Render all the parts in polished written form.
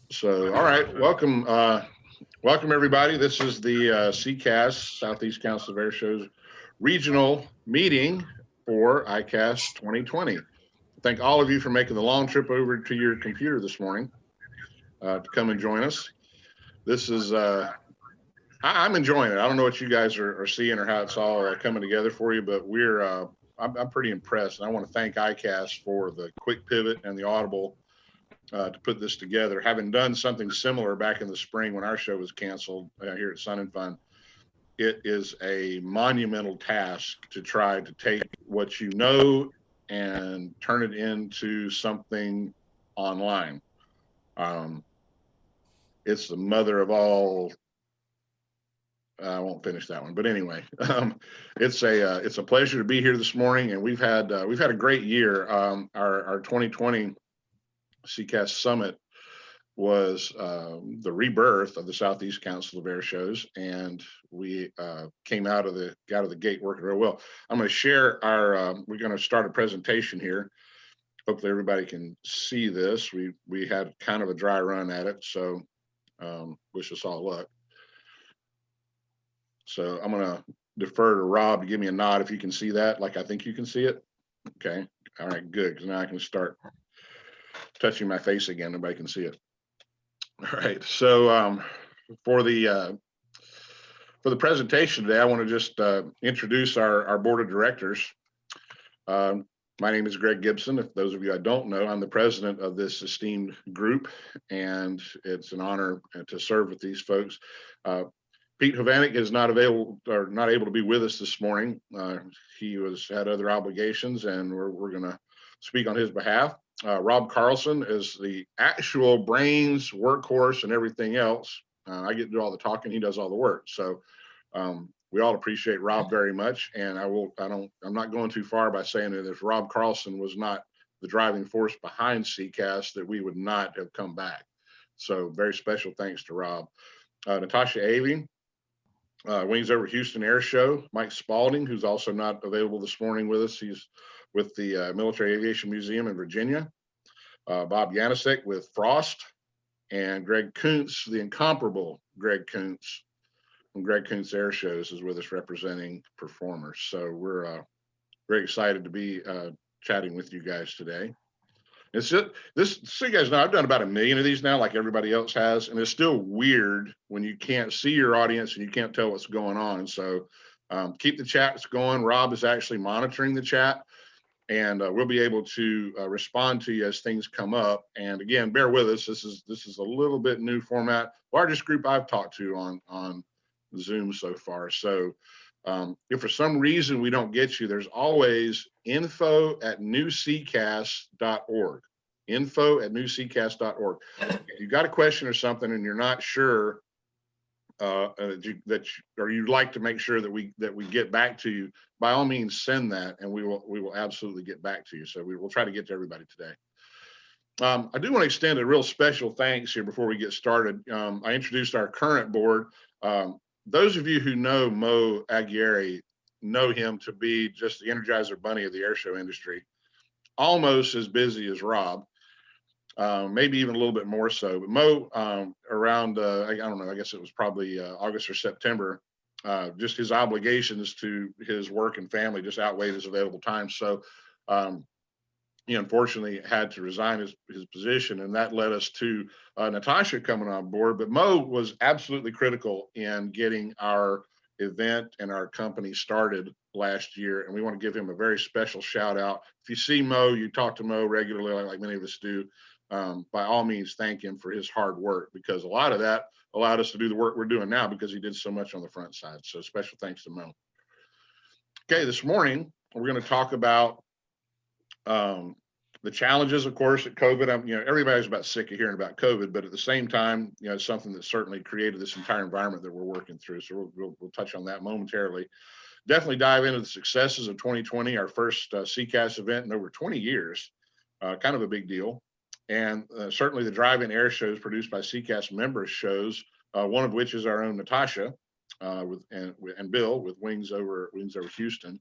So, all right, welcome everybody. This is the SECAS, Southeast Council of Air Shows regional meeting for ICAS 2020. Thank all of you for making the long trip over to your computer this morning to come and join us. This is, I'm enjoying it. I don't know what you guys are seeing or how it's all coming together for you, but I'm pretty impressed. And I want to thank ICAS for the quick pivot and the audible to put this together. Having done something similar back in the spring when our show was canceled here at Sun and Fun, it is a monumental task to try to take what you know and turn it into something online. Um, it's the mother of all. I won't finish that one, but anyway, it's a pleasure to be here this morning, and we've had a great year. Our 2020 SECAS Summit was the rebirth of the Southeast Council of Air Shows, and we came out of the gate working real well. I'm going to share we're going to start a presentation here. Hopefully everybody can see this. We had kind of a dry run at it, so wish us all luck. So I'm going to defer to Rob to give me a nod if you can see that, like I think you can see it. Okay, all right, good, because now I can start touching my face again. Everybody can see it. All right, so for the presentation today, I want to just introduce our board of directors. My name is Greg Gibson. If those of you I don't know, I'm the president of this esteemed group, and it's an honor to serve with these folks. Pete Hovanek is not able to be with us this morning. He had other obligations, and we're going to speak on his behalf. Rob Carlson is the actual brains, workhorse, and everything else. I get to do all the talking; he does all the work. So we all appreciate Rob very much. And I'm not going too far by saying that if Rob Carlson was not the driving force behind SECAS, that we would not have come back. So very special thanks to Rob. Natasha Avey, Wings Over Houston Air Show. Mike Spalding, who's also not available this morning with us. He's with the Military Aviation Museum in Virginia. Bob Yanisek with Frost, and Greg Kuntz, the incomparable Greg Kuntz from Greg Kuntz Air Shows, is with us representing performers. So we're very excited to be chatting with you guys today. It's just this, so you guys know, I've done about 1 million of these now, like everybody else has, and it's still weird when you can't see your audience and you can't tell what's going on. So keep the chats going. Rob is actually monitoring the chat, and we'll be able to respond to you as things come up. And again, bear with us. This is a little bit new format. Largest group I've talked to on Zoom so far. So if for some reason we don't get you, there's always info@newsecas.org. Info@newsecas.org. If you've got a question or something and you're not sure or you'd like to make sure that we get back to you, by all means send that, and we will absolutely get back to you. So we will try to get to everybody today. I do want to extend a real special thanks here before we get started. I introduced our current board. Those of you who know Mo Aguirre know him to be just the Energizer Bunny of the air show industry, almost as busy as Rob. Maybe even a little bit more so. But Mo, around, I don't know, I guess it was probably August or September, just his obligations to his work and family just outweighed his available time. So he unfortunately had to resign his position, and that led us to Natasha coming on board. But Mo was absolutely critical in getting our event and our company started last year, and we want to give him a very special shout out. If you see Mo, you talk to Mo regularly, like many of us do, by all means thank him for his hard work, because a lot of that allowed us to do the work we're doing now because he did so much on the front side. So special thanks to Mo. Okay, this morning we're going to talk about the challenges, of course, at COVID. Everybody's about sick of hearing about COVID, but at the same time, it's something that certainly created this entire environment that we're working through. So we'll touch on that momentarily. Definitely dive into the successes of 2020, our first SECAS event in over 20 years, kind of a big deal. And certainly the drive-in air shows produced by SECAS members shows, one of which is our own Natasha and Bill with Wings Over Houston.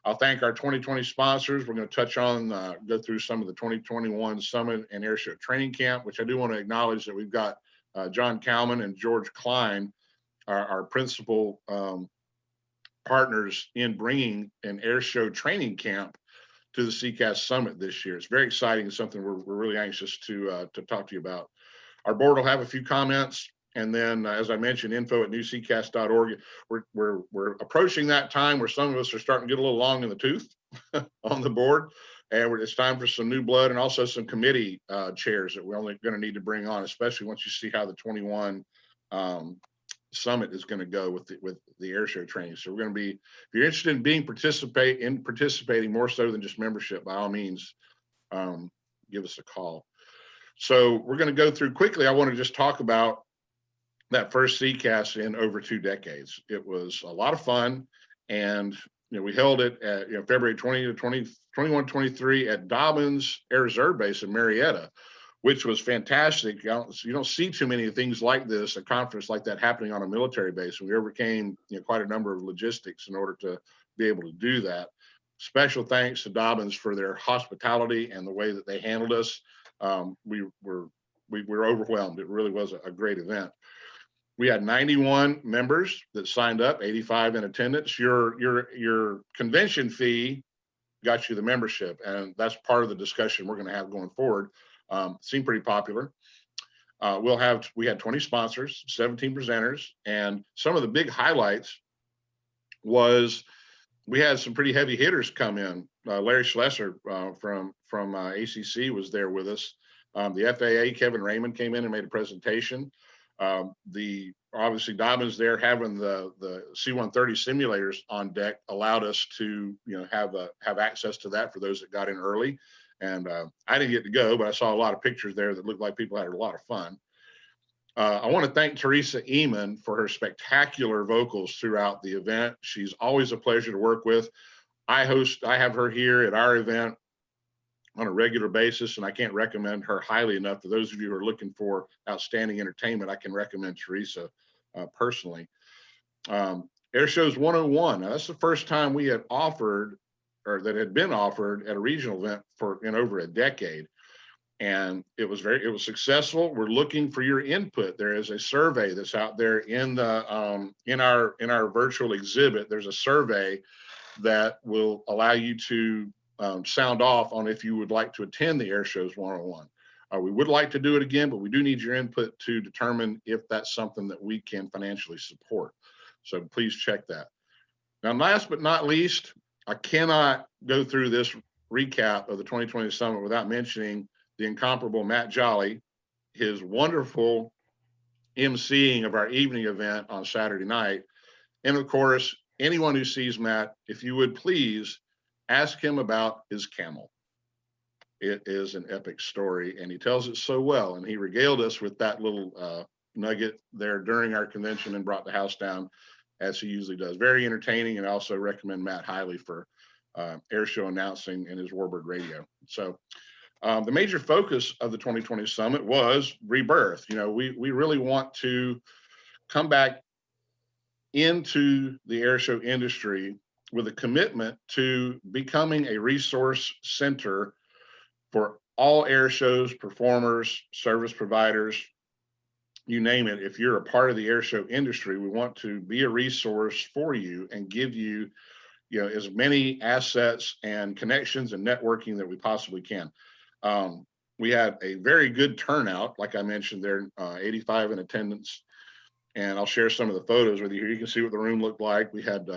I'll thank our 2020 sponsors. We're going to touch on, go through some of the 2021 Summit and Airshow Training Camp, which I do want to acknowledge that we've got John Kalman and George Klein, our principal partners in bringing an Airshow Training Camp to the SECAS Summit this year. It's very exciting. It's something we're really anxious to talk to you about. Our board will have a few comments. And then, as I mentioned, info@newsecas.org. We're approaching that time where some of us are starting to get a little long in the tooth on the board, and it's time for some new blood and also some committee chairs that we're only going to need to bring on, especially once you see how the 21 summit is going to go with the airshow training. So we're going to be, if you're interested in participating more so than just membership, by all means, give us a call. So we're going to go through quickly. I want to just talk about that first SECAS in over 2 decades. It was a lot of fun, and we held it at February 20 to 21, 23 at Dobbins Air Reserve Base in Marietta, which was fantastic. You don't see too many things like this, a conference like that happening on a military base. And we overcame quite a number of logistics in order to be able to do that. Special thanks to Dobbins for their hospitality and the way that they handled us. We were overwhelmed. It really was a great event. We had 91 members that signed up, 85 in attendance. Your convention fee got you the membership, and that's part of the discussion we're going to have going forward. Seemed pretty popular. We had 20 sponsors, 17 presenters, and some of the big highlights was we had some pretty heavy hitters come in. Larry Schlesser from ACC was there with us. The FAA, Kevin Raymond, came in and made a presentation. Obviously Dobbins there having the C-130 simulators on deck allowed us to have access to that for those that got in early. And I didn't get to go, but I saw a lot of pictures there that looked like people had a lot of fun. I want to thank Teresa Eamon for her spectacular vocals throughout the event. She's always a pleasure to work with. I have her here at our event on a regular basis, and I can't recommend her highly enough. For those of you who are looking for outstanding entertainment, I can recommend Teresa personally. Air Shows 101. Now, that's the first time we had offered, or that had been offered at a regional event in over a decade. And it was successful. We're looking for your input. There is a survey that's out there in our virtual exhibit. There's a survey that will allow you to sound off on if you would like to attend the Air Shows 101. We would like to do it again, but we do need your input to determine if that's something that we can financially support. So please check that. Now, last but not least, I cannot go through this recap of the 2020 Summit without mentioning the incomparable Matt Jolly, his wonderful emceeing of our evening event on Saturday night. And of course, anyone who sees Matt, if you would please ask him about his camel. It is an epic story, and he tells it so well. And he regaled us with that little nugget there during our convention and brought the house down, as he usually does. Very entertaining, and I also recommend Matt highly for air show announcing in his Warbird radio. So the major focus of the 2020 Summit was rebirth. We really want to come back into the air show industry with a commitment to becoming a resource center for all air shows, performers, service providers, you name it. If you're a part of the air show industry, we want to be a resource for you and give you, as many assets and connections and networking that we possibly can. We had a very good turnout, like I mentioned there, 85 in attendance. And I'll share some of the photos with you here. You can see what the room looked like. We had,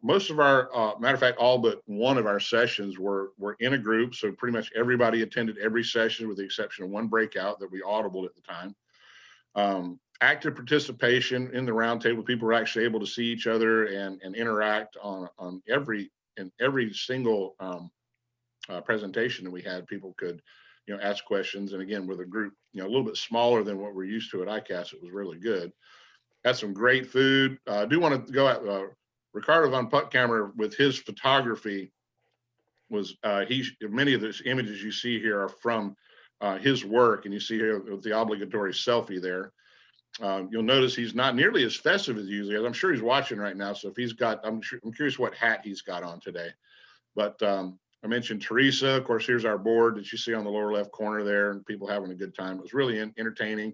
most of our, matter of fact, all but one of our sessions were in a group. So pretty much everybody attended every session with the exception of one breakout that we audibled at the time. Active participation in the roundtable. People were actually able to see each other and interact on every single presentation that we had. People could, ask questions. And again, with a group, a little bit smaller than what we're used to at ICAS, it was really good. Had some great food. I do want to go at Ricardo Von Puttkammer with his photography. Many of those images you see here are from his work, and you see here with the obligatory selfie there. You'll notice he's not nearly as festive as usually. I'm sure he's watching right now. So if he's got, I'm curious what hat he's got on today. But I mentioned Teresa. Of course, here's our board that you see on the lower left corner there, and people having a good time. It was really entertaining.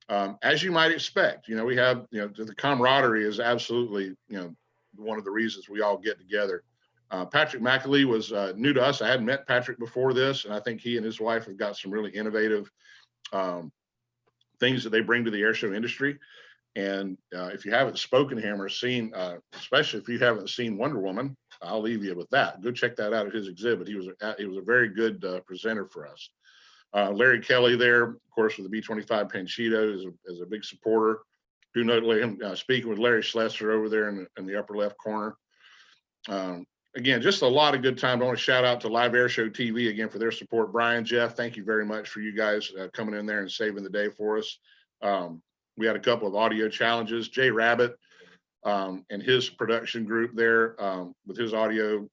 As you might expect, we have, the camaraderie is absolutely, one of the reasons we all get together. Patrick McAlee was new to us. I hadn't met Patrick before this, and I think he and his wife have got some really innovative things that they bring to the airshow industry. And if you haven't spoken to him or seen, especially if you haven't seen Wonder Woman, I'll leave you with that. Go check that out at his exhibit. He was a very good presenter for us. Larry Kelly there, of course, with the B-25 Panchito is a big supporter. Do note him speaking with Larry Schlesser over there in the upper left corner. Again, just a lot of good time. I want to shout out to Live Airshow TV again for their support. Brian, Jeff, thank you very much for you guys coming in there and saving the day for us. We had a couple of audio challenges. Jay Rabbit and his production group there with his audio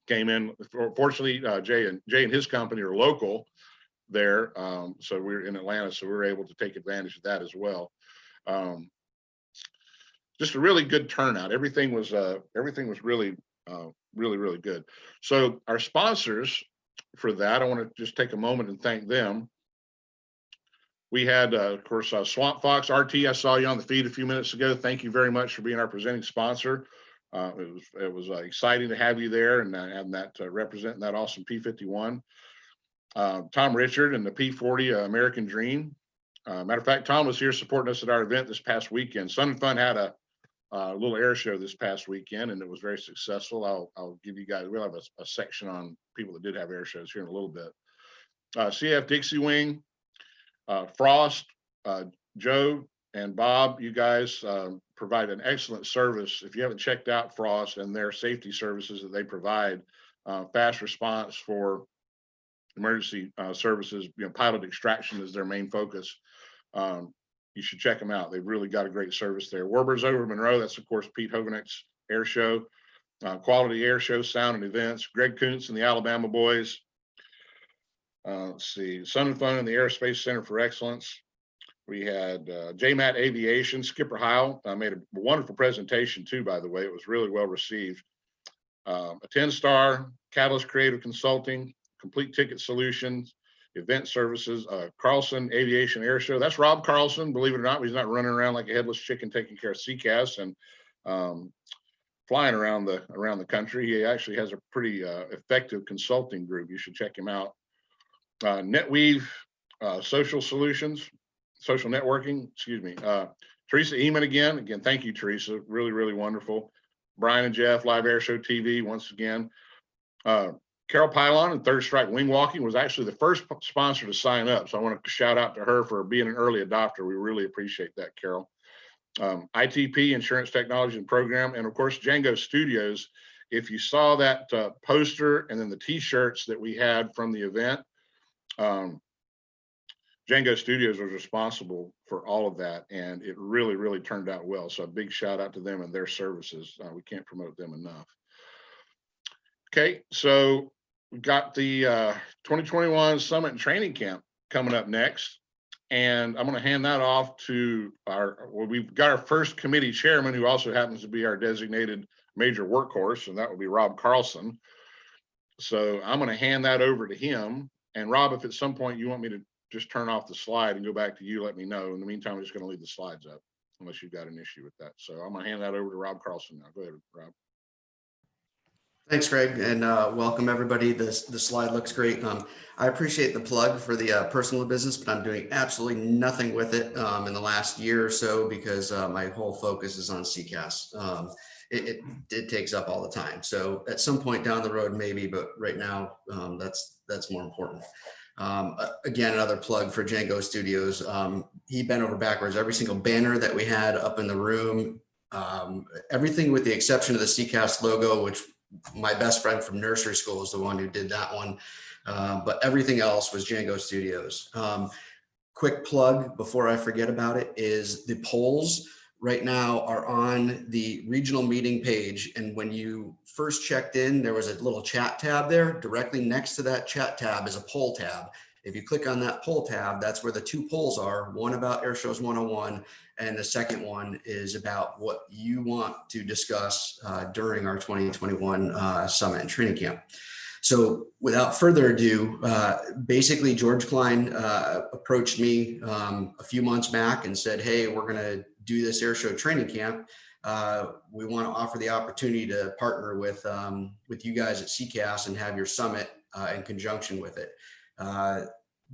came in. Fortunately, Jay and his company are local there, so we're in Atlanta, so we were able to take advantage of that as well. Just a really good turnout. Everything was really really good. So our sponsors for that, I want to just take a moment and thank them. We had, of course, Swamp Fox RT. I saw you on the feed a few minutes ago. Thank you very much for being our presenting sponsor. It was exciting to have you there and having that representing that awesome P-51. Tom Richard and the P-40 American Dream. Matter of fact, Tom was here supporting us at our event this past weekend. Sun and Fun had a little air show this past weekend, and it was very successful. I'll give you guys, we'll have a section on people that did have air shows here in a little bit. CF Dixie Wing, Frost, Joe and Bob, you guys provide an excellent service. If you haven't checked out Frost and their safety services that they provide, fast response for emergency services, pilot extraction is their main focus. You should check them out. They've really got a great service there. Warbirds over Monroe, that's of course Pete Hovanek's air show. Quality Air Show Sound and Events, Greg Kuntz and the Alabama Boys. Let's see, Sun and Fun and the Aerospace Center for Excellence. We had JMAT Aviation, Skipper Heil made a wonderful presentation too, by the way. It was really well received. Attend Star, Catalyst Creative Consulting, Complete Ticket Solutions, Event Services, Carlson Aviation Air Show. That's Rob Carlson, believe it or not. He's not running around like a headless chicken taking care of SECAS and flying around the country. He actually has a pretty effective consulting group. You should check him out. NetWeave Social Solutions, Social Networking, excuse me. Teresa Eamon again, thank you, Teresa. Really, really wonderful. Brian and Jeff, Live Air Show TV, once again. Carol Pylon and Third Strike Wing Walking was actually the first sponsor to sign up. So I want to shout out to her for being an early adopter. We really appreciate that, Carol. ITP, Insurance Technology and Program, and of course, Django Studios. If you saw that poster and then the t-shirts that we had from the event, Django Studios was responsible for all of that, and it really, really turned out well. So a big shout out to them and their services. We can't promote them enough. Okay, so we've got the 2021 Summit and Training Camp coming up next, and I'm going to hand that off to we've got our first committee chairman, who also happens to be our designated major workhorse, and that would be Rob Carlson. So I'm going to hand that over to him. And Rob, if at some point you want me to just turn off the slide and go back to you, let me know. In the meantime, I'm just going to leave the slides up unless you've got an issue with that. So I'm going to hand that over to Rob Carlson now. Go ahead, Rob. Thanks, Greg, and welcome everybody. The slide looks great. I appreciate the plug for the personal business, but I'm doing absolutely nothing with it in the last year or so because my whole focus is on SECAS. It takes up all the time. So at some point down the road, maybe, but right now that's more important. Again, another plug for Django Studios. He bent over backwards every single banner that we had up in the room. Everything with the exception of the SECAS logo, which my best friend from nursery school is the one who did that one. But everything else was Django Studios. Quick plug before I forget about it is the polls right now are on the regional meeting page. And when you first checked in, there was a little chat tab there. Directly next to that chat tab is a poll tab. If you click on that poll tab, that's where the two polls are, one about Air Shows 101, and the second one is about what you want to discuss during our 2021 Summit and Training Camp. So without further ado, basically George Klein approached me a few months back and said, hey, we're going to do this air show training camp. We want to offer the opportunity to partner with you guys at SECAS and have your summit in conjunction with it.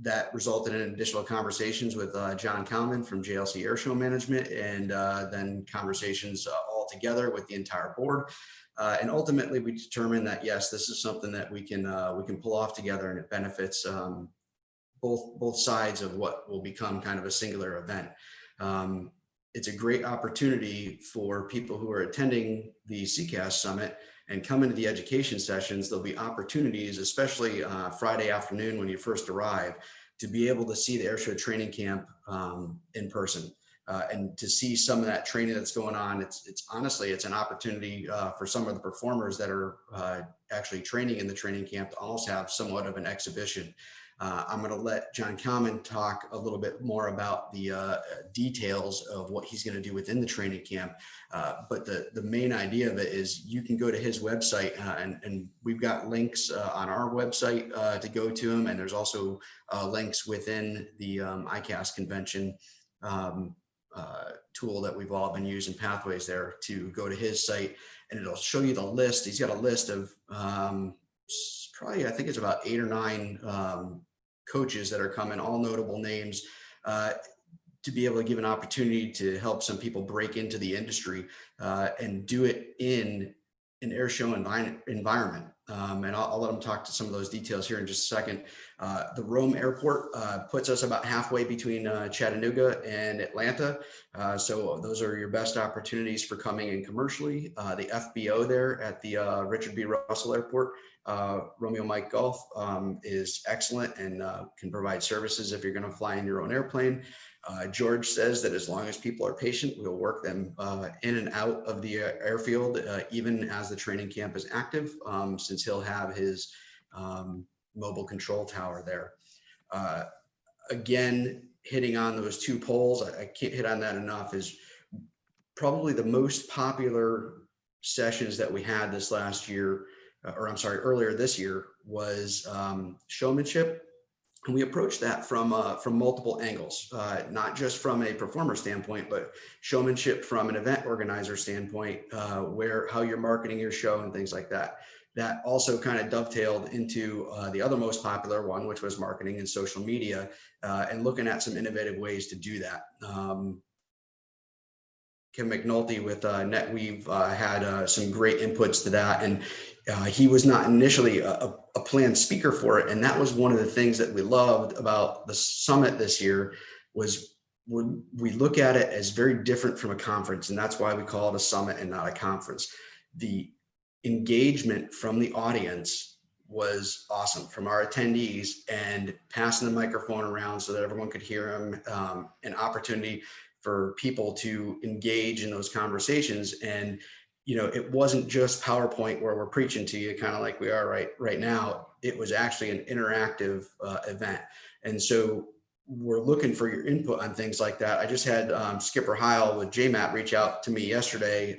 That resulted in additional conversations with John Kalman from JLC Airshow Management, and then conversations all together with the entire board. And ultimately, we determined that yes, this is something that we can pull off together, and it benefits both sides of what will become kind of a singular event. It's a great opportunity for people who are attending the SECAS Summit and come into the education sessions. There'll be opportunities, especially Friday afternoon when you first arrive, to be able to see the Airshow Training Camp in person. And to see some of that training that's going on. It's honestly, it's an opportunity for some of the performers that are actually training in the training camp to almost have somewhat of an exhibition. I'm going to let John Kalman talk a little bit more about the details of what he's going to do within the training camp. But the main idea of it is you can go to his website and we've got links on our website to go to him. And there's also links within the ICAS convention tool that we've all been using, Pathways, there to go to his site, and it'll show you the list. He's got a list of probably, I think it's about 8 or 9 coaches that are coming, all notable names, to be able to give an opportunity to help some people break into the industry and do it in an air show environment. And I'll let them talk to some of those details here in just a second. The Rome airport puts us about halfway between Chattanooga and Atlanta. So those are your best opportunities for coming in commercially. The FBO there at the Richard B. Russell Airport, Romeo Mike Golf, is excellent and can provide services if you're going to fly in your own airplane. George says that as long as people are patient, we'll work them in and out of the airfield, even as the training camp is active, since he'll have his mobile control tower there. Again, hitting on those 2 polls, I can't hit on that enough, is probably the most popular sessions that we had this last year, or I'm sorry, earlier this year, was showmanship. And we approached that from multiple angles, not just from a performer standpoint, but showmanship from an event organizer standpoint, how you're marketing your show and things like that. That also kind of dovetailed into the other most popular one, which was marketing and social media, and looking at some innovative ways to do that. Kim McNulty with NetWeave had some great inputs to that, and he was not initially a planned speaker for it. And that was one of the things that we loved about the summit this year, was we look at it as very different from a conference, and that's why we call it a summit and not a conference. The engagement from the audience was awesome from our attendees, and passing the microphone around so that everyone could hear them, an opportunity for people to engage in those conversations. And, you know, it wasn't just PowerPoint where we're preaching to you, kind of like we are right now. It was actually an interactive event. And so we're looking for your input on things like that. I just had Skipper Heil with JMAT reach out to me yesterday,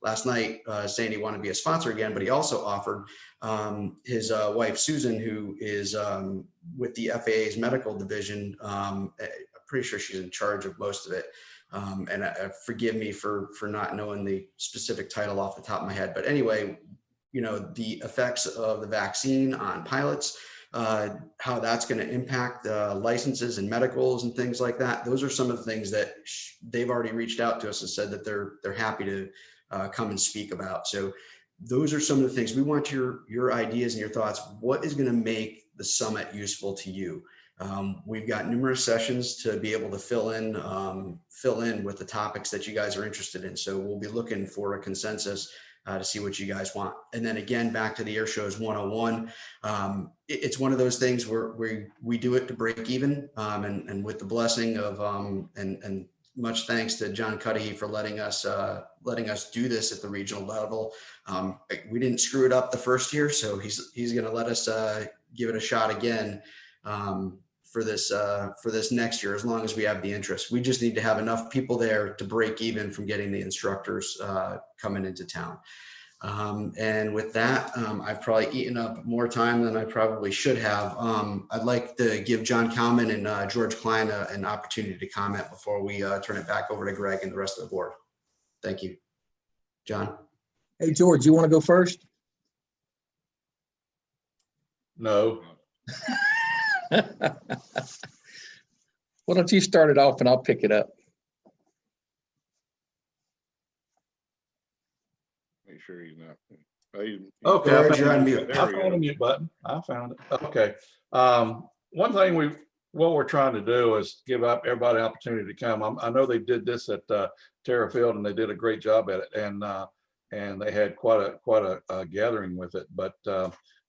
last night, saying he wanted to be a sponsor again, but he also offered his wife, Susan, who is with the FAA's medical division. Pretty sure she's in charge of most of it. And forgive me for not knowing the specific title off the top of my head. But anyway, you know, the effects of the vaccine on pilots, how that's going to impact licenses and medicals and things like that. Those are some of the things that they've already reached out to us and said that they're happy to come and speak about. So those are some of the things we want your ideas and your thoughts. What is going to make the summit useful to you? We've got numerous sessions to be able to fill in with the topics that you guys are interested in. So we'll be looking for a consensus to see what you guys want. And then again, back to the Air Shows 101. It's one of those things where we do it to break even, and with the blessing of and much thanks to John Cudahy for letting us do this at the regional level. We didn't screw it up the first year, so he's going to let us give it a shot again. for this next year, as long as we have the interest. We just need to have enough people there to break even from getting the instructors coming into town. And with that, I've probably eaten up more time than I probably should have. I'd like to give John Kalman and George Klein an opportunity to comment before we turn it back over to Greg and the rest of the board. Thank you. John. Hey, George, you want to go first? No. Why don't you start it off and I'll pick it up? Make sure he's not. Oh, Okay, George, you're on mute. There I we found go. a mute button. I found it. Okay. One thing what we're trying to do is give up everybody an opportunity to come. I know they did this at Terra Field and they did a great job at it, and they had quite a gathering with it. But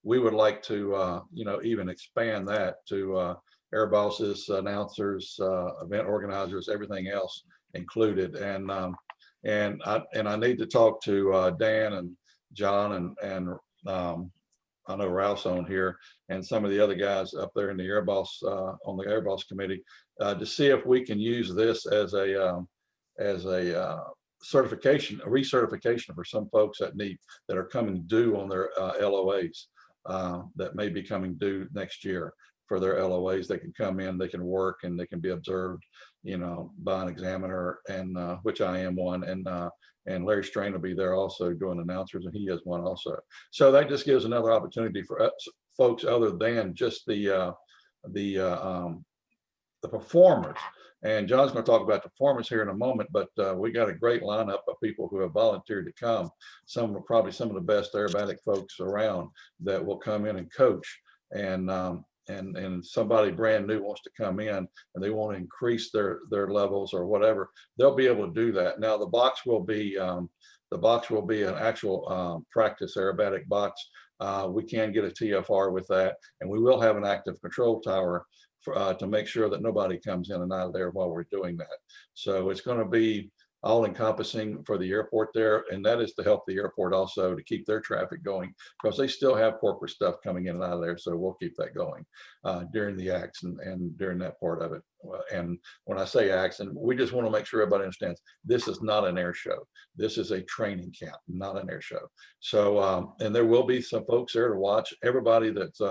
we would like to even expand that to air bosses, announcers, event organizers, everything else included. And I need to talk to Dan and John and I know Ralph's on here and some of the other guys up there in the air boss on the air boss committee to see if we can use this as a certification, a recertification for some folks that are coming due on their LOAs that may be coming due next year for their LOAs. They can come in, they can work, and they can be observed, by an examiner, and which I am one, and Larry Strain will be there also doing announcers, and he is one also. So that just gives another opportunity for us folks other than just the performers. And John's going to talk about the performers here in a moment, but we got a great lineup of people who have volunteered to come. Probably some of the best aerobatic folks around that will come in and coach. And somebody brand new wants to come in and they want to increase their levels or whatever, they'll be able to do that. Now the box will be an actual practice aerobatic box. We can get a TFR with that, and we will have an active control tower to make sure that nobody comes in and out of there while we're doing that. So it's going to be all encompassing for the airport there, and that is to help the airport also to keep their traffic going, because they still have corporate stuff coming in and out of there. So we'll keep that going during the acts and during that part of it. And when I say acts, and we just want to make sure everybody understands, this is not an air show. This is a training camp, not an air show. So and there will be some folks there to watch. Everybody that's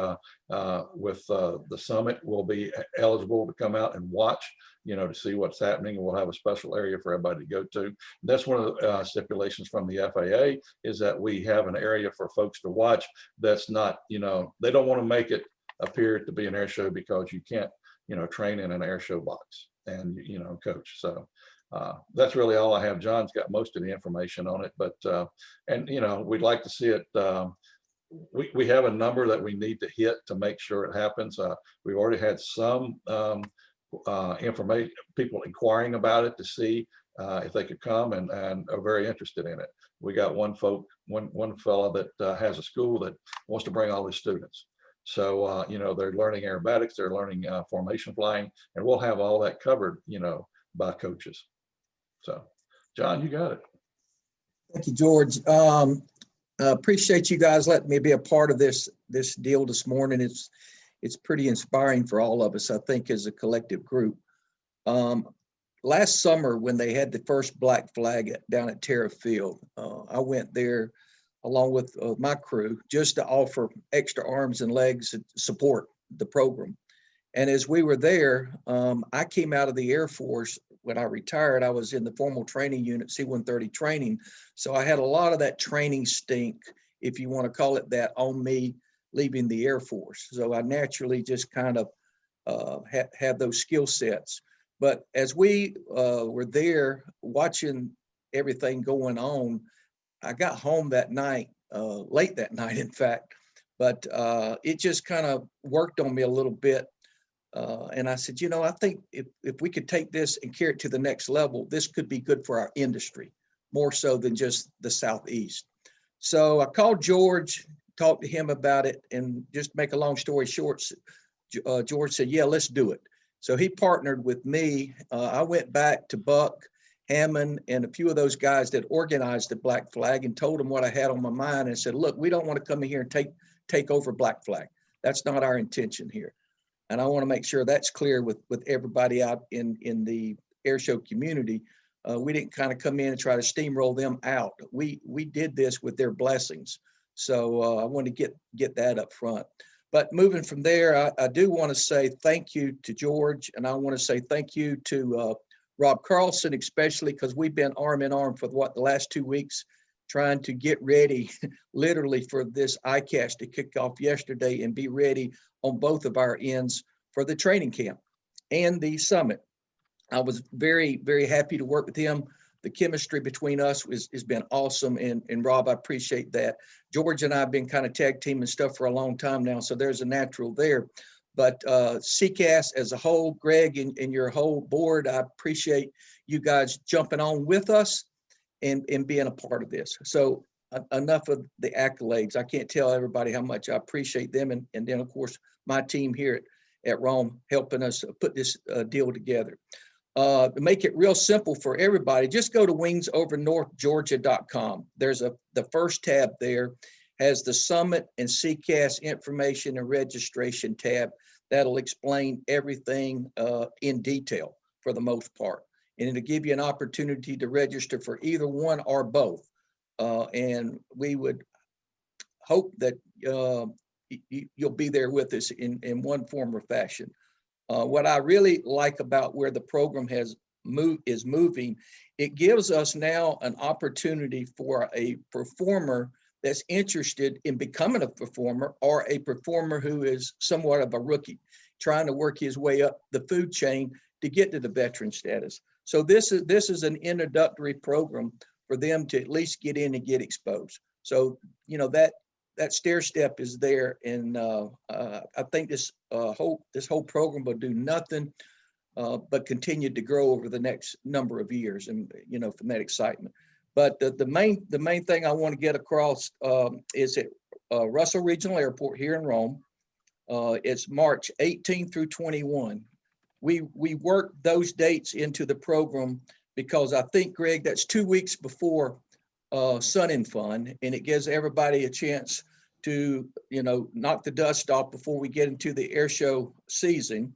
with the summit will be eligible to come out and watch, to see what's happening. And we'll have a special area for everybody to go to. And that's one of the stipulations from the FAA, is that we have an area for folks to watch. That's not, they don't want to make it appear to be an air show, because you can't, train in an air show box and, coach. So that's really all I have. John's got most of the information on it, but, and, we'd like to see it. We have a number that we need to hit to make sure it happens. We've already had some information, people inquiring about it to see if they could come, and are very interested in it. We got one fellow that has a school that wants to bring all his students. So, they're learning aerobatics, they're learning formation flying, and we'll have all that covered, by coaches. So, John, you got it. Thank you, George. Appreciate you guys letting me be a part of this deal this morning. It's pretty inspiring for all of us, I think, as a collective group. Last summer, when they had the first Black Flag down at Terra Field, I went there along with my crew just to offer extra arms and legs to support the program. And as we were there, I came out of the Air Force. When I retired, I was in the formal training unit, C-130 training. So I had a lot of that training stink, if you want to call it that, on me leaving the Air Force. So I naturally just kind of had those skill sets. But as we were there watching everything going on, I got home that night, late that night, in fact, but it just kind of worked on me a little bit. And I said, I think if we could take this and carry it to the next level, this could be good for our industry, more so than just the Southeast. So I called George, talked to him about it, and just make a long story short, George said, yeah, let's do it. So he partnered with me. I went back to Buck, Hammond, and a few of those guys that organized the Black Flag and told them what I had on my mind, and said, look, we don't want to come in here and take over Black Flag. That's not our intention here. And I want to make sure that's clear with everybody out in the air show community. We didn't kind of come in and try to steamroll them out. We did this with their blessings. So I want to get that up front. But moving from there, I do want to say thank you to George, and I want to say thank you to Rob Carlson, especially because we've been arm in arm for the last 2 weeks, trying to get ready literally for this ICAS to kick off yesterday and be ready on both of our ends for the training camp and the summit. I was very, very happy to work with him. The chemistry between us has been awesome. And Rob, I appreciate that. George and I have been kind of tag teaming stuff for a long time now, so there's a natural there. But SECAS as a whole, Greg and your whole board, I appreciate you guys jumping on with us and being a part of this. So enough of the accolades. I can't tell everybody how much I appreciate them. And then, of course, my team here at Rome helping us put this deal together. To make it real simple for everybody, just go to wingsovernorthgeorgia.com. There's the first tab there has the summit and SECAS information and registration tab. That'll explain everything in detail for the most part. And it'll give you an opportunity to register for either one or both. And we would hope that you'll be there with us in one form or fashion. What I really like about where the program is moving, it gives us now an opportunity for a performer that's interested in becoming a performer, or a performer who is somewhat of a rookie, trying to work his way up the food chain to get to the veteran status. So this is an introductory program for them to at least get in and get exposed. So, you know, that stair step is there. And I think this whole program will do nothing but continue to grow over the next number of years, and, you know, from that excitement. But the main thing I want to get across is at Russell Regional Airport here in Rome. It's March 18 through 21. We worked those dates into the program because I think, Greg, that's 2 weeks before Sun and Fun, and it gives everybody a chance to, you know, knock the dust off before we get into the air show season.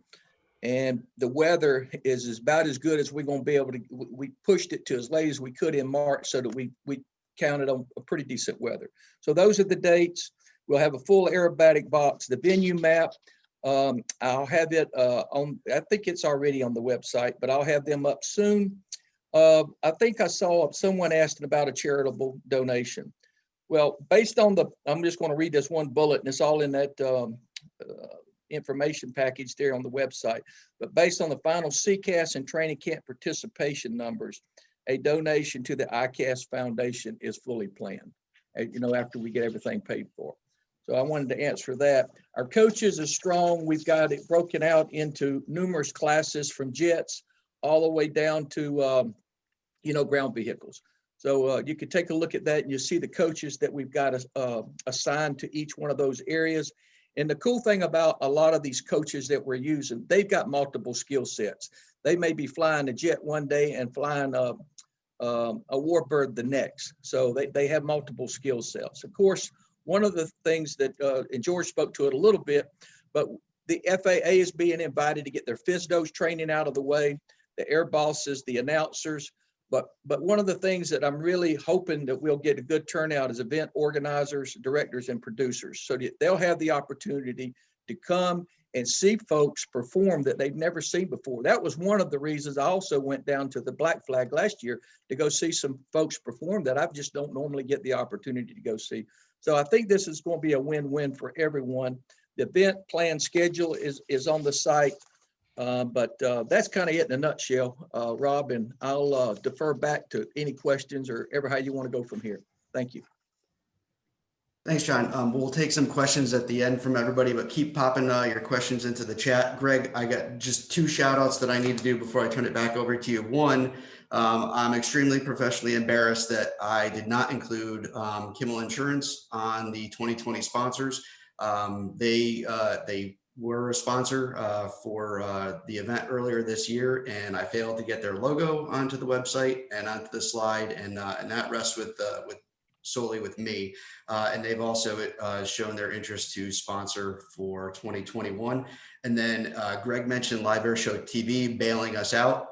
And the weather is about as good as we're going to be able to. We pushed it to as late as we could in March so that we counted on a pretty decent weather. So those are the dates. We'll have a full aerobatic box, the venue map. I'll have it on, I think it's already on the website, but I'll have them up soon. I think I saw someone asking about a charitable donation. Well, based on I'm just going to read this one bullet, and it's all in that information package there on the website. But based on the final SECAS and training camp participation numbers, a donation to the ICAS Foundation is fully planned, you know, after we get everything paid for. So I wanted to answer that. Our coaches are strong. We've got it broken out into numerous classes from jets all the way down to, you know, ground vehicles. So you can take a look at that and you see the coaches that we've got assigned to each one of those areas. And the cool thing about a lot of these coaches that we're using, they've got multiple skill sets. They may be flying a jet one day and flying a warbird the next. So they have multiple skill sets. Of course, one of the things that, and George spoke to it a little bit, but the FAA is being invited to get their FSDOs training out of the way, the air bosses, the announcers. But one of the things that I'm really hoping that we'll get a good turnout is event organizers, directors, and producers, so that they'll have the opportunity to come and see folks perform that they've never seen before. That was one of the reasons I also went down to the Black Flag last year to go see some folks perform that I just don't normally get the opportunity to go see. So I think this is going to be a win-win for everyone. The event plan schedule is on the site. But that's kind of it in a nutshell, Rob, and I'll defer back to any questions or ever how you want to go from here. Thank you. Thanks, John. We'll take some questions at the end from everybody, but keep popping your questions into the chat. Greg, I got just 2 shout outs that I need to do before I turn it back over to you. One, I'm extremely professionally embarrassed that I did not include Kimmel Insurance on the 2020 sponsors. They were a sponsor for the event earlier this year, and I failed to get their logo onto the website and onto the slide, and that rests with solely with me. And they've also shown their interest to sponsor for 2021. And then Greg mentioned Live Air Show TV bailing us out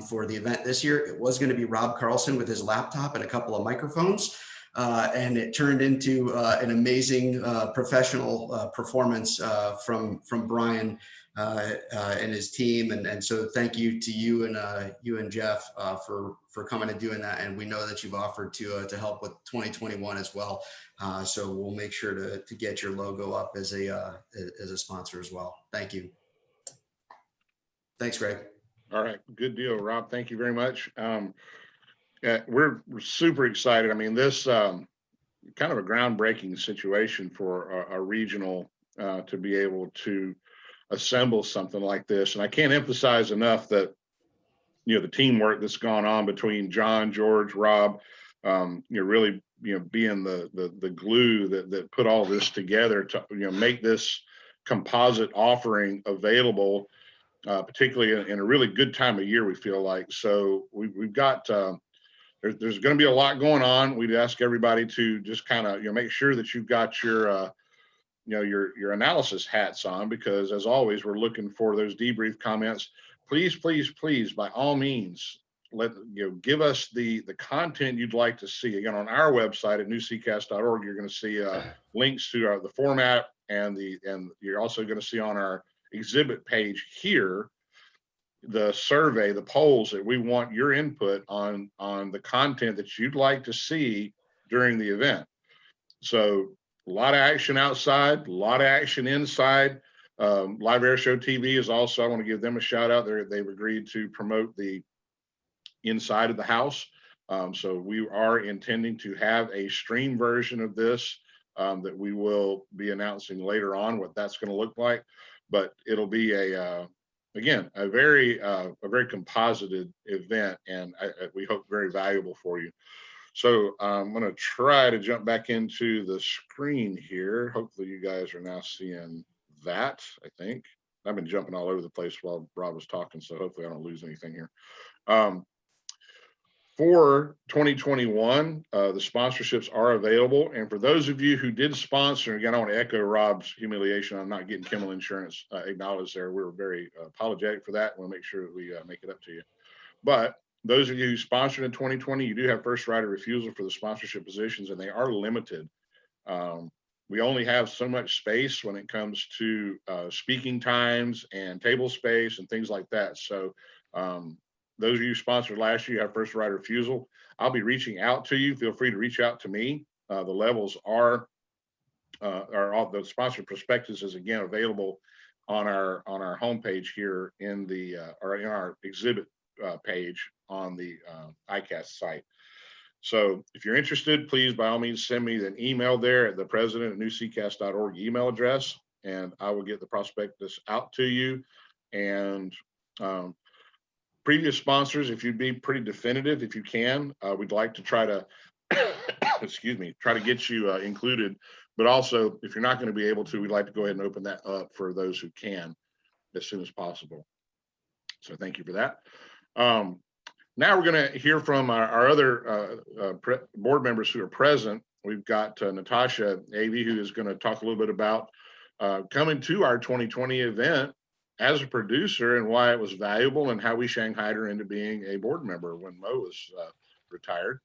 for the event this year. It was going to be Rob Carlson with his laptop and a couple of microphones. And it turned into an amazing professional performance from Brian and his team. And so thank you to you and Jeff for coming and doing that. And we know that you've offered to help with 2021 as well. So we'll make sure to get your logo up as a sponsor as well. Thank you. Thanks, Greg. All right, good deal, Rob. Thank you very much. We're super excited. I mean, this kind of a groundbreaking situation for a regional to be able to assemble something like this. And I can't emphasize enough that, you know, the teamwork that's gone on between John, George, Rob, really, being the glue that put all this together to, make this composite offering available, particularly in a really good time of year, we feel like. So we've got, there's going to be a lot going on. We'd ask everybody to just kind of, make sure that you've got your, your analysis hats on, because as always, we're looking for those debrief comments. Please, please, please, by all means, give us the content you'd like to see. Again, on our website at newsecas.org, you're going to see links to the format, and you're also going to see on our exhibit page here the survey, the polls that we want your input on the content that you'd like to see during the event. So a lot of action outside, a lot of action inside. Live Air Show TV is also, I want to give them a shout out. They've agreed to promote the inside of the house. So we are intending to have a stream version of this that we will be announcing later on what that's going to look like. But it'll be again, a very composited event, and we hope very valuable for you. So I'm going to try to jump back into the screen here. Hopefully you guys are now seeing that, I think. I've been jumping all over the place while Rob was talking, so hopefully I don't lose anything here. For 2021, the sponsorships are available. And for those of you who did sponsor, again, I want to echo Rob's humiliation on not getting Kimmel Insurance acknowledged there. We're very apologetic for that. We'll make sure that we make it up to you. But those of you who sponsored in 2020, you do have first right of refusal for the sponsorship positions, and they are limited. We only have so much space when it comes to speaking times and table space and things like that. So those of you who sponsored last year, you have first right of refusal. I'll be reaching out to you. Feel free to reach out to me. The levels are all the sponsor prospectus is again available on our homepage here in the or in our exhibit page on the ICAST site. So if you're interested, please by all means send me an email there at the president@newsecas.org email address, and I will get the prospectus out to you. And previous sponsors, if you'd be pretty definitive, if you can, we'd like to try to, excuse me, try to get you included. But also, if you're not going to be able to, we'd like to go ahead and open that up for those who can as soon as possible. So thank you for that. Now we're going to hear from our other board members who are present. We've got Natasha Avey, who is going to talk a little bit about coming to our 2020 event as a producer and why it was valuable and how we shanghaied her into being a board member when Mo was retired.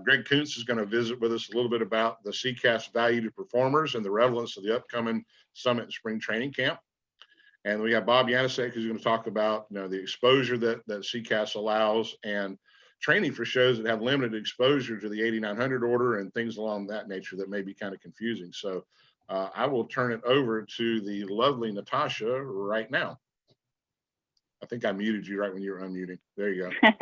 Greg Kuntz is going to visit with us a little bit about the SECAS value to performers and the relevance of the upcoming summit and spring training camp. And we have Bob Yanisek, who's going to talk about the exposure that SECAS allows and training for shows that have limited exposure to the 8900 order and things along that nature that may be kind of confusing. So I will turn it over to the lovely Natasha right now. I think I muted you right when you were unmuting. There you go.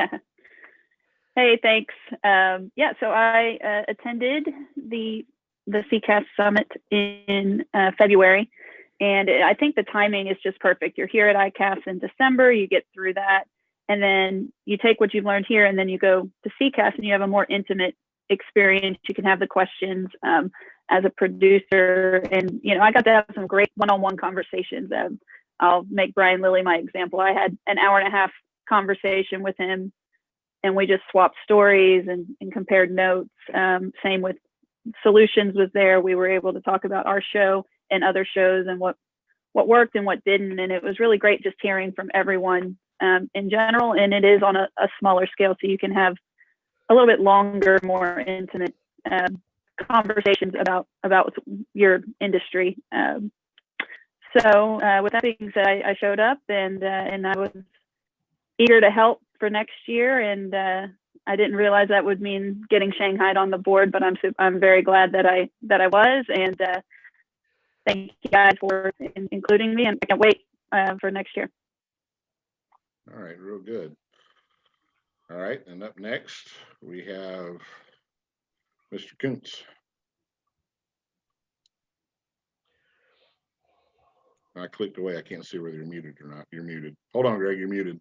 Hey, thanks. Yeah, so I attended the SECAS summit in February. And I think the timing is just perfect. You're here at ICAS in December, you get through that, and then you take what you've learned here and then you go to SECAS and you have a more intimate experience. You can have the questions as a producer. And, I got to have some great one-on-one conversations. I'll make Brian Lilly my example. I had an hour and a half conversation with him and we just swapped stories and compared notes. Same with Solutions was there. We were able to talk about our show and other shows and what worked and what didn't. And it was really great just hearing from everyone in general. And it is on a smaller scale, so you can have a little bit longer, more intimate conversations about your industry. So with that being said, I showed up and I was eager to help for next year. And I didn't realize that would mean getting shanghaied on the board, but I'm very glad that I was. And thank you guys for including me, and I can't wait for next year. All right, real good. All right, and up next we have Mr. Kuntz. I clicked away. I can't see whether you're muted or not. You're muted. Hold on, Greg, you're muted.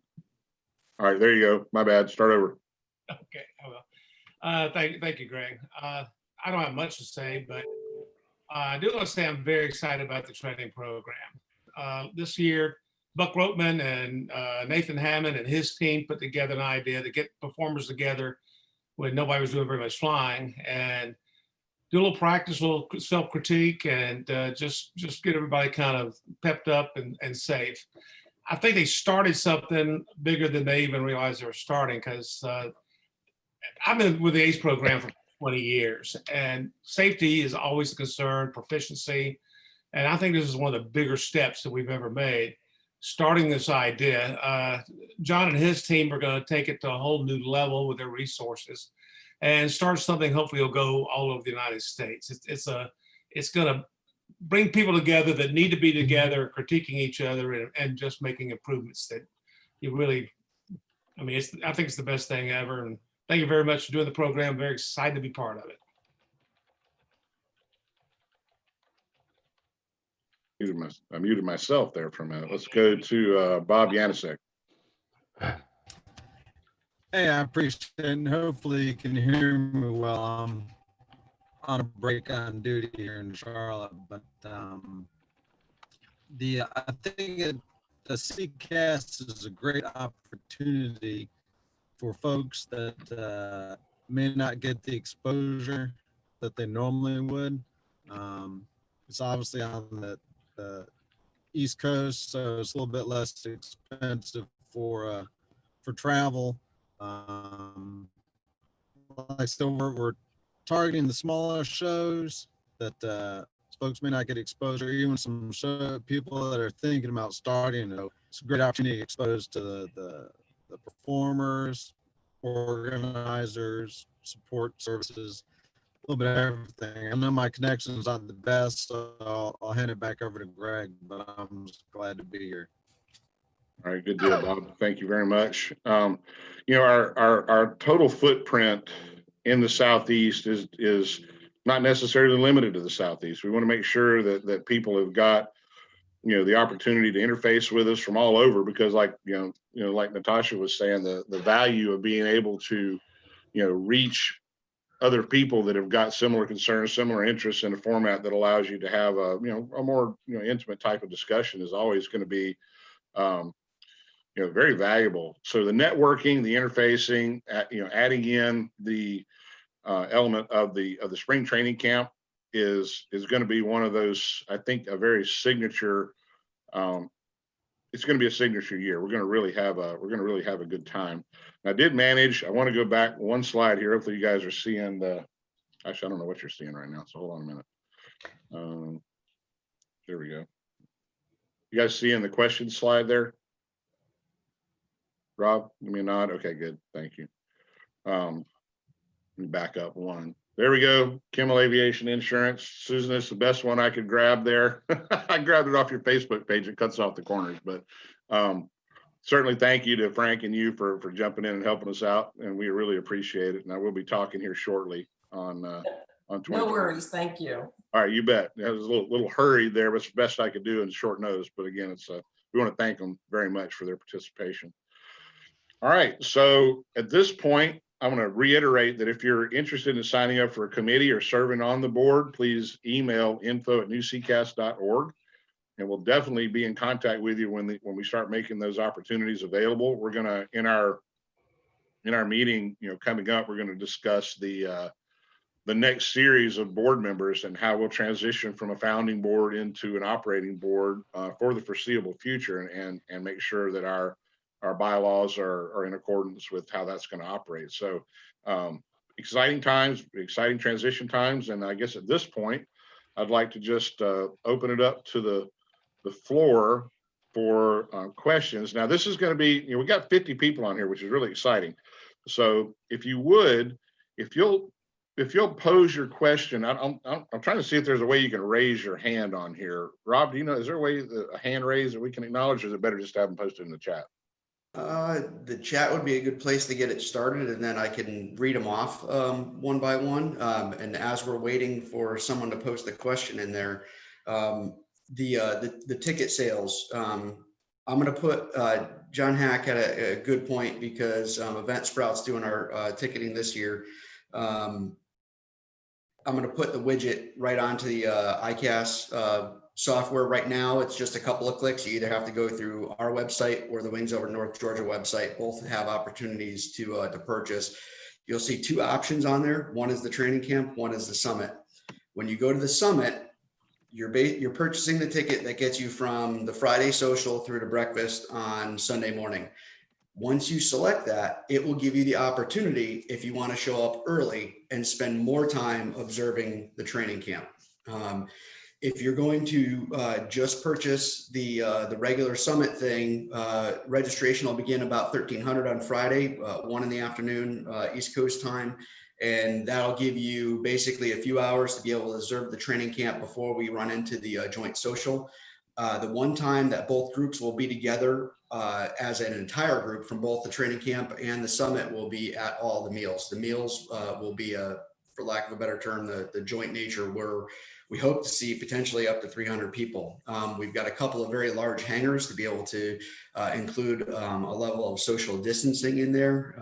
All right, there you go. My bad. Start over. Okay, I will. Thank you, Greg. I don't have much to say, but I do want to say I'm very excited about the training program. This year, Buck Roteman and Nathan Hammond and his team put together an idea to get performers together when nobody was doing very much flying, and do a little practice, a little self-critique, and just get everybody kind of pepped up and safe. I think they started something bigger than they even realized they were starting, because I've been with the ACE program for 20 years, and safety is always a concern, proficiency. And I think this is one of the bigger steps that we've ever made, starting this idea. John and his team are going to take it to a whole new level with their resources and start something. Hopefully it'll go all over the United States. It's going to bring people together that need to be together, critiquing each other and just making improvements that you really, I mean, I think it's the best thing ever. And thank you very much for doing the program. Very excited to be part of it. I muted myself there for a minute. Let's go to Bob Yanisek. Hey, I appreciate it, and hopefully you can hear me well. I'm on a break on duty here in Charlotte, but I think the SECAS is a great opportunity for folks that may not get the exposure that they normally would. It's obviously on the East Coast, so it's a little bit less expensive for travel. Like still we're targeting the smaller shows that folks may not get exposure, even some people that are thinking about starting. It's a great opportunity to get exposed to the performers, organizers, support services, a little bit of everything. I know my connection's not the best, so I'll hand it back over to Greg, but I'm just glad to be here. All right, good deal, Bob. Thank you very much. You know, our total footprint in the Southeast is not necessarily limited to the Southeast. We want to make sure that people have got, you know, the opportunity to interface with us from all over, because like, you know, like Natasha was saying, the value of being able to, you know, reach other people that have got similar concerns, similar interests in a format that allows you to have a, you know, a more, you know, intimate type of discussion is always going to be, you know, very valuable. So the networking, the interfacing, you know, adding in the element of the spring training camp is going to be one of those, I think, a very signature. It's going to be a signature year. We're going to really have a good time. And I did manage. I want to go back one slide here. Hopefully you guys are seeing the. Actually, I don't know what you're seeing right now. So hold on a minute. There we go. You guys seeing the question slide there? Rob, give me a nod. Okay, good. Thank you. Let me back up one. There we go. Kimmel Aviation Insurance. Susan, it's the best one I could grab there. I grabbed it off your Facebook page. It cuts off the corners, but certainly thank you to Frank and you for jumping in and helping us out. And we really appreciate it. And I will be talking here shortly on 20. No worries. Thank you. All right, you bet. It was a little hurried there, but it's the best I could do in short notice. But again, it's we want to thank them very much for their participation. All right, so at this point, I want to reiterate that if you're interested in signing up for a committee or serving on the board, please email info@newsecas.org, and we'll definitely be in contact with you when we start making those opportunities available. We're gonna in our meeting, you know, coming up, we're going to discuss the the next series of board members and how we'll transition from a founding board into an operating board for the foreseeable future, and make sure that our bylaws are in accordance with how that's going to operate. So exciting times, exciting transition times. And I guess at this point, I'd like to just open it up to the floor for questions. Now, this is going to be, we got 50 people on here, which is really exciting. So if you would, if you'll pose your question, I'm trying to see if there's a way you can raise your hand on here. Rob, do you know, is there a way, a hand raise that we can acknowledge, or is it better just to have them posted in the chat? The chat would be a good place to get it started, and then I can read them off one by one. And as we're waiting for someone to post the question in there, the ticket sales, I'm going to put John Hack had a good point, because Event Sprout's doing our ticketing this year. I'm going to put the widget right onto the ICAS software. Right now, it's just a couple of clicks. You either have to go through our website or the Wings Over North Georgia website. Both have opportunities to purchase. You'll see two options on there. One is the training camp, one is the summit. When you go to the summit, you're purchasing the ticket that gets you from the Friday social through to breakfast on Sunday morning. Once you select that, it will give you the opportunity, if you want to show up early and spend more time observing the training camp. If you're going to just purchase the regular summit thing, registration will begin about 1300 on Friday, 1 in the afternoon, East Coast time. And that'll give you basically a few hours to be able to observe the training camp before we run into the joint social. The one time that both groups will be together as an entire group from both the training camp and the summit will be at all the meals. The meals will be, for lack of a better term, the joint nature, where we hope to see potentially up to 300 people. We've got a couple of very large hangars to be able to include a level of social distancing in there.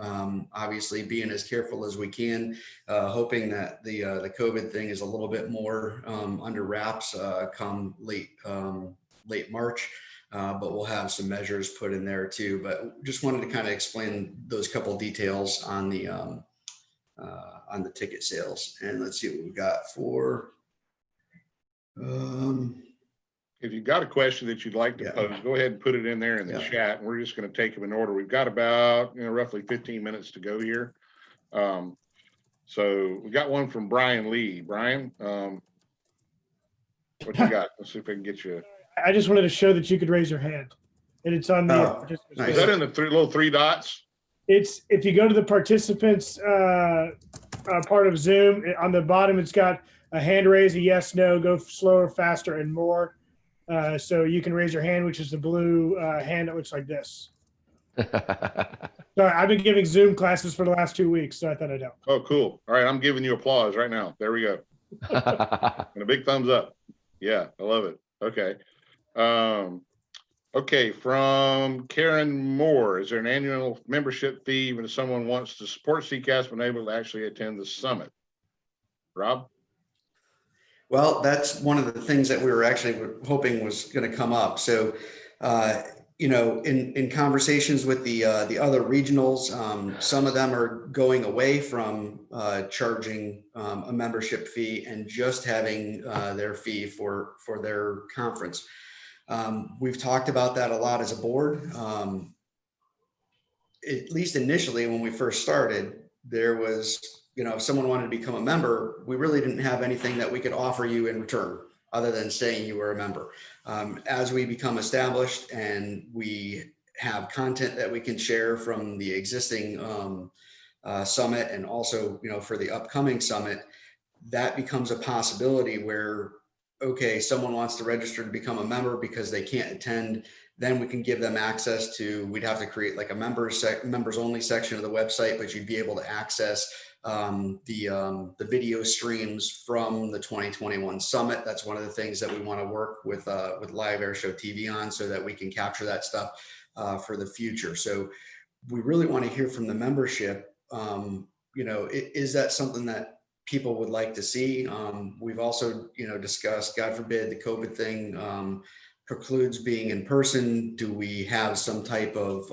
Obviously being as careful as we can, hoping that the COVID thing is a little bit more under wraps come late March. But we'll have some measures put in there too. But just wanted to kind of explain those couple of details on the ticket sales. And let's see what we've got for. If you've got a question that you'd like to pose, go ahead and put it in there in the chat. And we're just going to take them in order. We've got about roughly 15 minutes to go here. So we got one from Brian Lee. Brian, what you got? Let's see if we can get you. I just wanted to show that you could raise your hand, and it's on the participants. Nice. Is that in the little three dots? It's, if you go to the participants part of Zoom, on the bottom, it's got a hand raise, a yes, no, go slower, faster, and more. So you can raise your hand, which is the blue hand that looks like this. Sorry, I've been giving Zoom classes for the last 2 weeks, so I thought I'd help. Oh, cool. All right, I'm giving you applause right now. There we go. And a big thumbs up. Yeah, I love it. Okay. Okay, from Karen Moore, is there an annual membership fee even if someone wants to support SECAS but unable to actually attend the summit? Rob? Well, that's one of the things that we were actually hoping was going to come up. So, in conversations with the other regionals, some of them are going away from charging a membership fee and just having their fee for their conference. We've talked about that a lot as a board. At least initially, when we first started, there was, if someone wanted to become a member, we really didn't have anything that we could offer you in return other than saying you were a member. As we become established and we have content that we can share from the existing summit and also, for the upcoming summit, that becomes a possibility where, okay, someone wants to register to become a member because they can't attend, then we can give them access to, we'd have to create like a members only section of the website, but you'd be able to access the video streams from the 2021 summit. That's one of the things that we want to work with Live Airshow TV on, so that we can capture that stuff for the future. So we really want to hear from the membership. Is that something that people would like to see? We've also, discussed, God forbid, the COVID thing precludes being in person. Do we have some type of,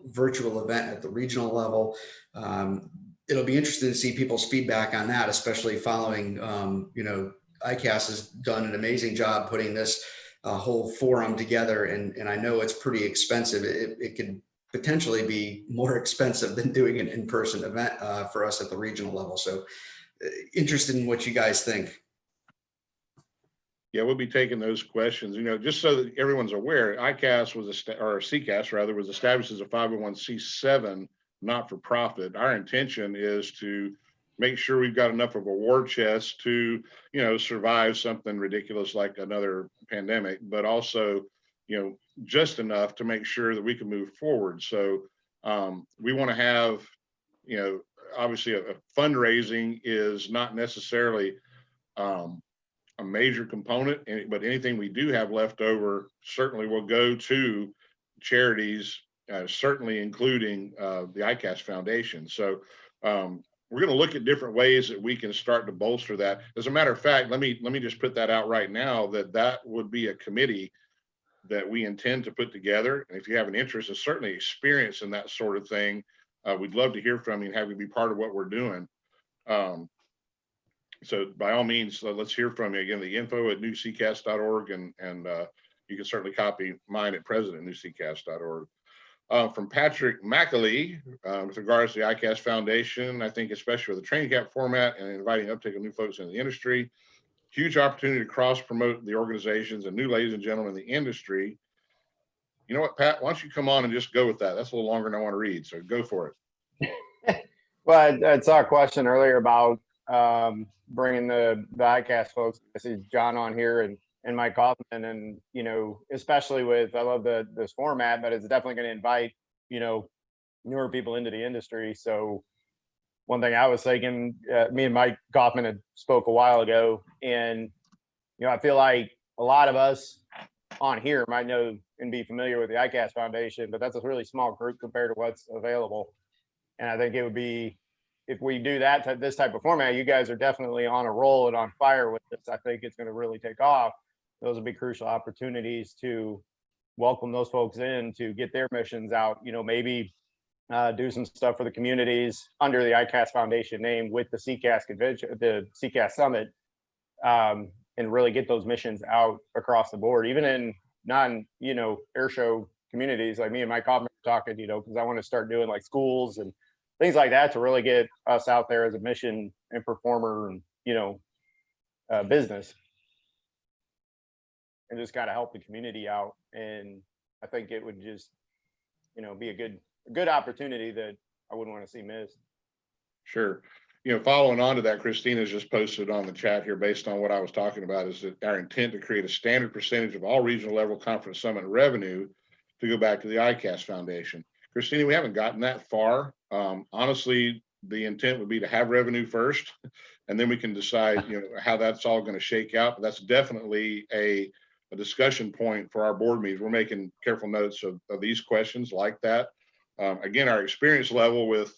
virtual event at the regional level? it'll be interesting to see people's feedback on that, especially following, ICAS has done an amazing job putting this whole forum together. And I know it's pretty expensive. It could potentially be more expensive than doing an in-person event for us at the regional level. So interested in what you guys think. Yeah, we'll be taking those questions, just so that everyone's aware, ICAS or SECAS rather, was established as a 501c7 not-for-profit. Our intention is to make sure we've got enough of a war chest to, survive something ridiculous like another pandemic, but also, just enough to make sure that we can move forward. So we want to have, obviously a fundraising is not necessarily a major component, but anything we do have left over certainly will go to charities, certainly including the ICAS Foundation. So we're going to look at different ways that we can start to bolster that. As a matter of fact, let me just put that out right now, that would be a committee that we intend to put together. And if you have an interest and certainly experience in that sort of thing, we'd love to hear from you and have you be part of what we're doing. So by all means, let's hear from you. Again, the info@newsecas.org, and you can certainly copy mine at president@newsecas.org. From Patrick McAlee, with regards to the ICAS Foundation, I think especially with the training camp format and inviting uptake of new folks in the industry, huge opportunity to cross-promote the organizations and new ladies and gentlemen in the industry. You know what, Pat, why don't you come on and just go with that? That's a little longer than I want to read, so go for it. Well, I saw a question earlier about bringing the ICAS folks. I see John on here and Mike Kaufman, and especially with, I love this format, but it's definitely going to invite newer people into the industry. So one thing I was thinking, me and Mike Kaufman had spoke a while ago, and I feel like a lot of us on here might know and be familiar with the ICAS Foundation, but that's a really small group compared to what's available. And I think it would be, if we do this type of format, you guys are definitely on a roll and on fire with this. I think it's going to really take off. Those will be crucial opportunities to welcome those folks in to get their missions out, maybe do some stuff for the communities under the ICAS Foundation name with the SECAS convention, the SECAS summit, and really get those missions out across the board, even in air show communities. Like me and Mike Kaufman are talking, because I want to start doing like schools and things like that to really get us out there as a mission and performer and, business. And just got to help the community out. And I think it would just, be a good opportunity that I wouldn't want to see missed. Sure. Following on to that, Christina's just posted on the chat here based on what I was talking about, is that our intent to create a standard percentage of all regional level conference summit revenue to go back to the ICAS Foundation. Christina, we haven't gotten that far. Honestly, the intent would be to have revenue first, and then we can decide, how that's all going to shake out. But that's definitely a discussion point for our board meetings. We're making careful notes of these questions like that. Again, our experience level with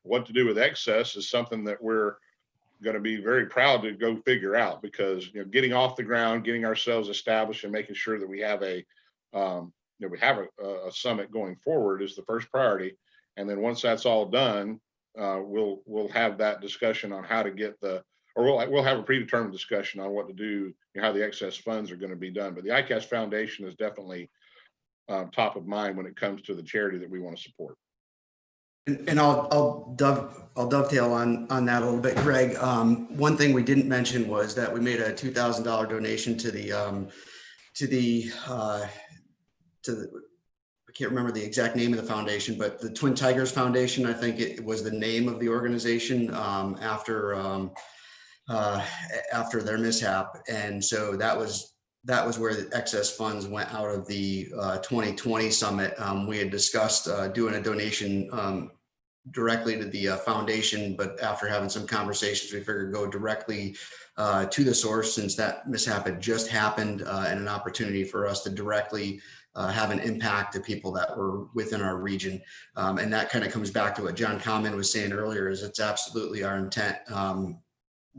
what to do with excess is something that we're going to be very proud to go figure out, because getting off the ground, getting ourselves established, and making sure that we have a summit going forward is the first priority. And then once that's all done, we'll have that discussion on how to get we'll have a predetermined discussion on what to do, how the excess funds are going to be done. But the ICAS Foundation is definitely top of mind when it comes to the charity that we want to support. And I'll dovetail on that a little bit, Greg. One thing we didn't mention was that we made a $2,000 donation to the I can't remember the exact name of the foundation, but the Twin Tigers Foundation, I think it was the name of the organization after their mishap. And so that was where the excess funds went out of the 2020 summit. We had discussed doing a donation directly to the foundation, but after having some conversations, we figured go directly to the source, since that mishap had just happened, and an opportunity for us to directly have an impact to people that were within our region. And that kind of comes back to what John Common was saying earlier, is it's absolutely our intent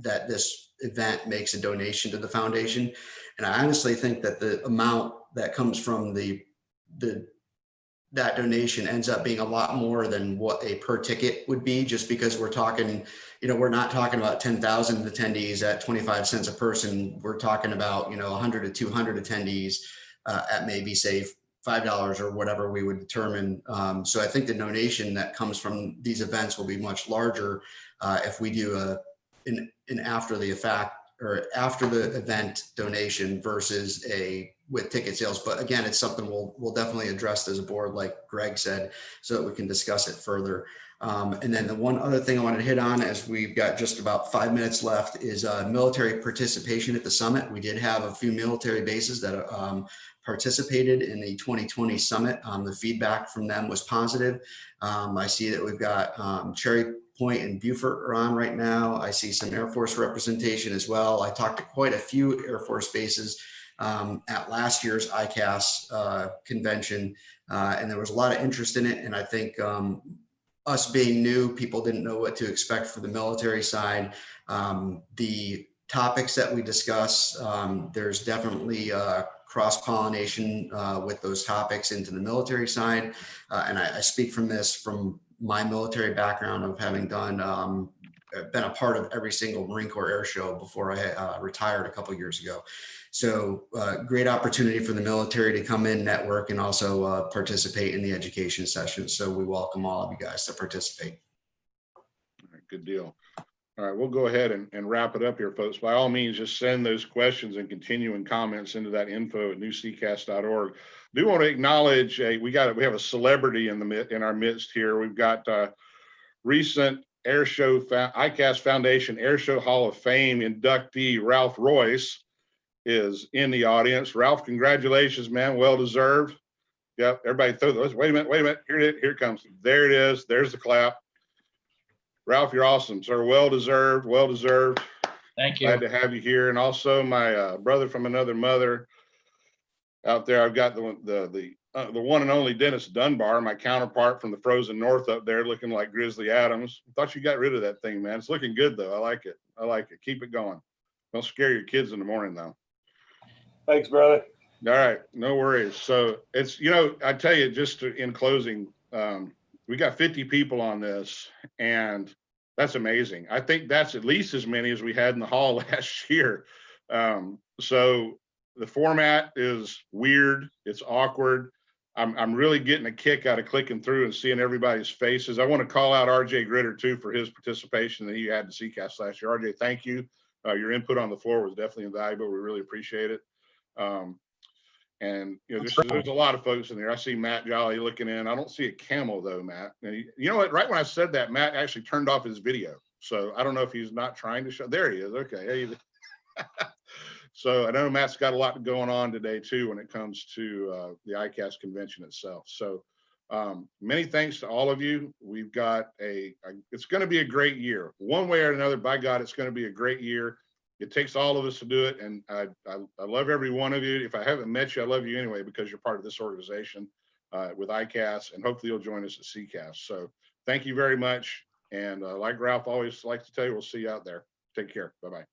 that this event makes a donation to the foundation. And I honestly think that the amount that comes from the that donation ends up being a lot more than what a per ticket would be, just because we're talking, we're not talking about 10,000 attendees at 25 cents a person. We're talking about, 100 to 200 attendees at maybe say $5 or whatever we would determine. So I think the donation that comes from these events will be much larger if we do an after the fact or after the event donation versus a with ticket sales. But again, it's something we'll definitely address as a board, like Greg said, so that we can discuss it further. And then the one other thing I wanted to hit on, as we've got just about 5 minutes left, is military participation at the summit. We did have a few military bases that participated in the 2020 summit. The feedback from them was positive. I see that we've got Cherry Point and Beaufort are on right now. I see some Air Force representation as well. I talked to quite a few Air Force bases at last year's ICAS convention, and there was a lot of interest in it. And I think us being new, people didn't know what to expect for the military side. The topics that we discuss, there's definitely cross-pollination with those topics into the military side. And I speak from this from my military background of having done been a part of every single Marine Corps air show before I retired a couple of years ago. So great opportunity for the military to come in, network, and also participate in the education sessions. So we welcome all of you guys to participate. All right, good deal. All right, we'll go ahead and wrap it up here, folks. By all means, just send those questions and continuing comments into that info@newsecas.org. Do want to acknowledge we have a celebrity in our midst here. We've got recent Air Show ICAS Foundation Air Show Hall of Fame inductee Ralph Royce is in the audience. Ralph, congratulations, man. Well deserved. Yep, everybody throw those. Wait a minute. Here it comes. There it is. There's the clap. Ralph, you're awesome, sir. Well deserved. Thank you. Glad to have you here. And also my brother from another mother out there. I've got the one and only Dennis Dunbar, my counterpart from the frozen north up there, looking like Grizzly Adams. I thought you got rid of that thing, man. It's looking good though. I like it. Keep it going. Don't scare your kids in the morning though. Thanks, brother. All right, no worries. So it's, I tell you, just in closing, we got 50 people on this, and that's amazing. I think that's at least as many as we had in the hall last year. So the format is weird. It's awkward. I'm really getting a kick out of clicking through and seeing everybody's faces. I want to call out RJ Gritter too for his participation that he had in SECAS last year. RJ, thank you. Your input on the floor was definitely invaluable. We really appreciate it. And there's a lot of folks in there. I see Matt Jolly looking in. I don't see a camel though, Matt. And you know what? Right when I said that, Matt actually turned off his video. So I don't know if he's not trying to show. There he is. Okay. So I know Matt's got a lot going on today too when it comes to the ICAS convention itself. So many thanks to all of you. We've got it's going to be a great year. One way or another, by God, it's going to be a great year. It takes all of us to do it. And I love every one of you. If I haven't met you, I love you anyway, because you're part of this organization with ICAS, and hopefully you'll join us at SECAS. So thank you very much. And like Ralph always likes to tell you, we'll see you out there. Take care. Bye-bye.